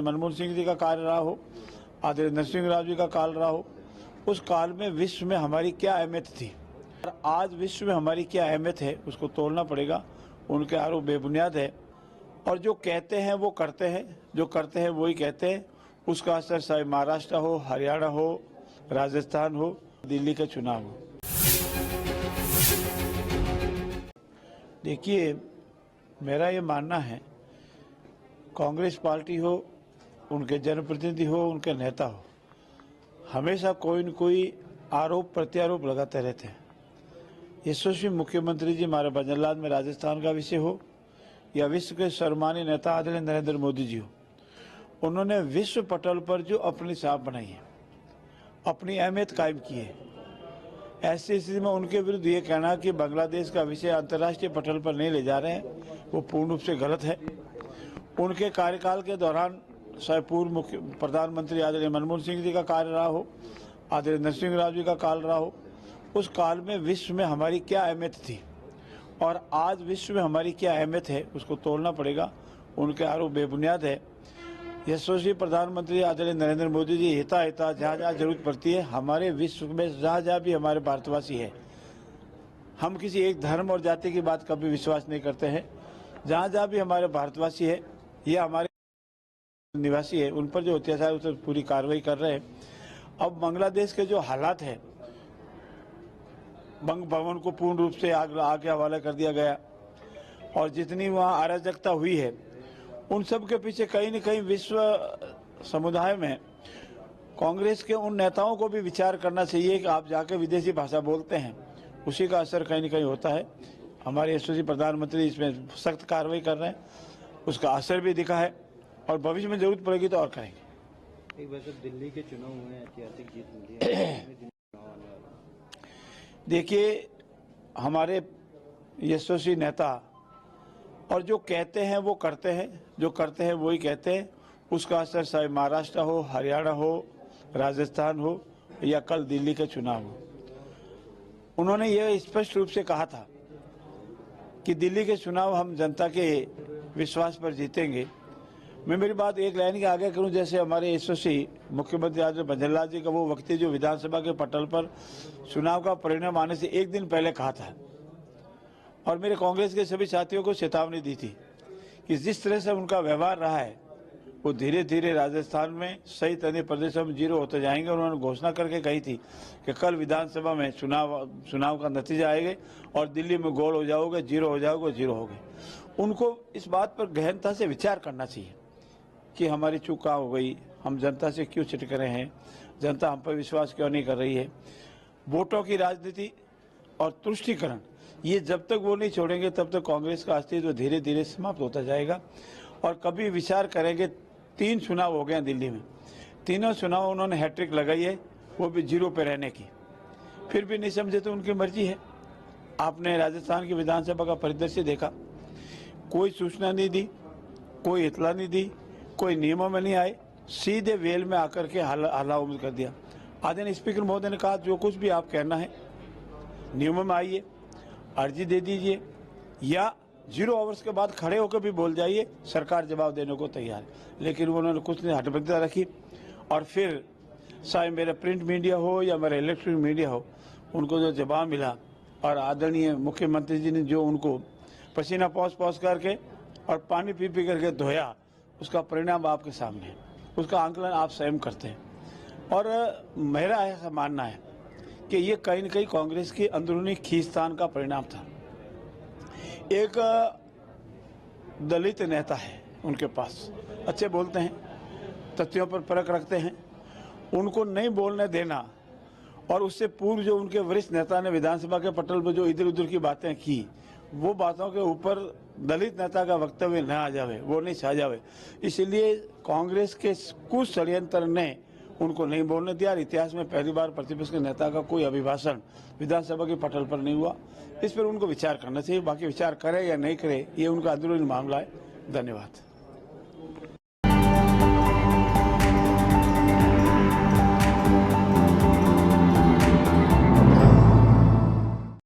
मनमोहन सिंह जी का काल रहा हो, आदरणीय नरसिंह राव जी का काल रहा हो, उस काल में विश्व में हमारी क्या अहमियत थी और आज विश्व में हमारी क्या अहमियत है, उसको तोड़ना पड़ेगा। उनके आरोप बेबुनियाद है और जो कहते हैं वो करते हैं, जो करते हैं वही कहते हैं। उसका असर चाहे महाराष्ट्र हो, हरियाणा हो, राजस्थान हो, दिल्ली के चुनाव हो। देखिए, मेरा ये मानना है, कांग्रेस पार्टी हो, उनके जनप्रतिनिधि हो, उनके नेता हो, हमेशा कोई न कोई आरोप प्रत्यारोप लगाते रहते हैं। यशस्वी मुख्यमंत्री जी हमारे भजनलाल में राजस्थान का विषय हो या विश्व के सर्वमान्य नेता आदरणीय नरेंद्र मोदी जी हो, उन्होंने विश्व पटल पर जो अपनी छाप बनाई है, अपनी अहमियत कायम की है। ऐसी स्थिति में उनके विरुद्ध ये कहना कि बांग्लादेश का विषय अंतर्राष्ट्रीय पटल पर नहीं ले जा रहे हैं, वो पूर्ण रूप से गलत है। उनके कार्यकाल के दौरान चाहे पूर्व मुख्य प्रधानमंत्री आदरणीय मनमोहन सिंह जी का काल रहा हो, आदरणीय नरसिंह राव जी का काल रहा हो, उस काल में विश्व में हमारी क्या अहमियत थी और आज विश्व में हमारी क्या अहमियत है, उसको तोड़ना पड़ेगा। उनके आरोप बेबुनियाद है। यशस्वी प्रधानमंत्री आदरणीय नरेंद्र मोदी जी हिता जहाँ जहाँ जरूरत पड़ती है, हमारे विश्व में जहाँ जहाँ भी हमारे भारतवासी है, हम किसी एक धर्म और जाति की बात कभी विश्वास नहीं करते हैं। जहाँ जहाँ भी हमारे भारतवासी है, ये हमारे निवासी है, उन पर जो अत्याचार उस पर पूरी कार्रवाई कर रहे हैं। अब बांग्लादेश के जो हालात है, बंग भवन को पूर्ण रूप से आग के हवाले कर दिया गया और जितनी वहाँ अराजकता हुई है, उन सब के पीछे कहीं न कहीं विश्व समुदाय में कांग्रेस के उन नेताओं को भी विचार करना चाहिए कि आप जाके विदेशी भाषा बोलते हैं, उसी का असर कहीं न कहीं होता है। हमारे यशस्वी प्रधानमंत्री इसमें सख्त कार्रवाई कर रहे हैं, उसका असर भी दिखा है और भविष्य में जरूरत पड़ेगी तो और करेंगे। एक बार जब दिल्ली के चुनाव हुए, ऐतिहासिक जीत मिली है, देखिए, हमारे यशस्वी नेता और जो कहते हैं वो करते हैं, जो करते हैं वही कहते हैं। उसका असर चाहे महाराष्ट्र हो, हरियाणा हो, राजस्थान हो या कल दिल्ली के चुनाव हो। उन्होंने ये स्पष्ट रूप से कहा था कि दिल्ली के चुनाव हम जनता के विश्वास पर जीतेंगे। मैं मेरी बात एक लाइन के आगे करूं, जैसे हमारे यशस्वी मुख्यमंत्री आदरणीय भजनलाल जी का वो वक्तव्य जो विधानसभा के पटल पर चुनाव का परिणाम आने से एक दिन पहले कहा था और मेरे कांग्रेस के सभी साथियों को चेतावनी दी थी कि जिस तरह से उनका व्यवहार रहा है, वो धीरे धीरे राजस्थान में सहित अन्य प्रदेशों में जीरो होते जाएंगे। उन्होंने घोषणा करके कही थी कि कल विधानसभा में चुनाव का नतीजा आएगा और दिल्ली में गोल हो जाओगे, जीरो हो जाओगे, जीरो हो गए। उनको इस बात पर गहनता से विचार करना चाहिए कि हमारी चूक कहाँ हो गई, हम जनता से क्यों छिटक रहे हैं, जनता हम पर विश्वास क्यों नहीं कर रही है। वोटों की राजनीति और तुष्टीकरण, ये जब तक वो नहीं छोड़ेंगे तब तक कांग्रेस का अस्तित्व धीरे धीरे समाप्त होता जाएगा। और कभी विचार करेंगे, 3 चुनाव हो गए हैं दिल्ली में, तीनों चुनाव उन्होंने हैट्रिक लगाई है, वो भी जीरो पे रहने की, फिर भी नहीं समझे तो उनकी मर्जी है। आपने राजस्थान की विधानसभा का परिदृश्य देखा, कोई सूचना नहीं दी, कोई इतला नहीं दी, कोई नियमों में नहीं आए, सीधे वेल में आकर के हल्ला उम्मीद कर दिया। आदरणीय स्पीकर महोदय ने कहा जो कुछ भी आप कहना है नियमों में आइए, अर्जी दे दीजिए या 0 आवर्स के बाद खड़े होकर भी बोल जाइए, सरकार जवाब देने को तैयार है। लेकिन उन्होंने कुछ नहीं, हटबंधता रखी और फिर चाहे मेरा प्रिंट मीडिया हो या मेरा इलेक्ट्रॉनिक मीडिया हो, उनको जो जवाब मिला और आदरणीय मुख्यमंत्री जी ने जो उनको पसीना पौस करके और पानी पी करके धोया, उसका परिणाम आपके सामने है, उसका आंकलन आप स्वयं करते हैं। और मेरा ऐसा मानना है कि ये कहीं न कहीं कांग्रेस की अंदरूनी खींचतान का परिणाम था। एक दलित नेता है उनके पास, अच्छे बोलते हैं, तथ्यों पर परख रखते हैं, उनको नहीं बोलने देना और उससे पूर्व जो उनके वरिष्ठ नेता ने विधानसभा के पटल पर जो इधर उधर की बातें की, वो बातों के ऊपर दलित नेता का वक्तव्य न आ जावे, वो नहीं छा जावे, इसलिए कांग्रेस के कुछ षड्यंत्र ने उनको नहीं बोलने दिया। इतिहास में पहली बार प्रतिपक्ष के नेता का कोई अभिभाषण विधानसभा के पटल पर नहीं हुआ। इस पर उनको विचार करना चाहिए, बाकी विचार करे या नहीं करे ये उनका अंदरूनी मामला है। धन्यवाद।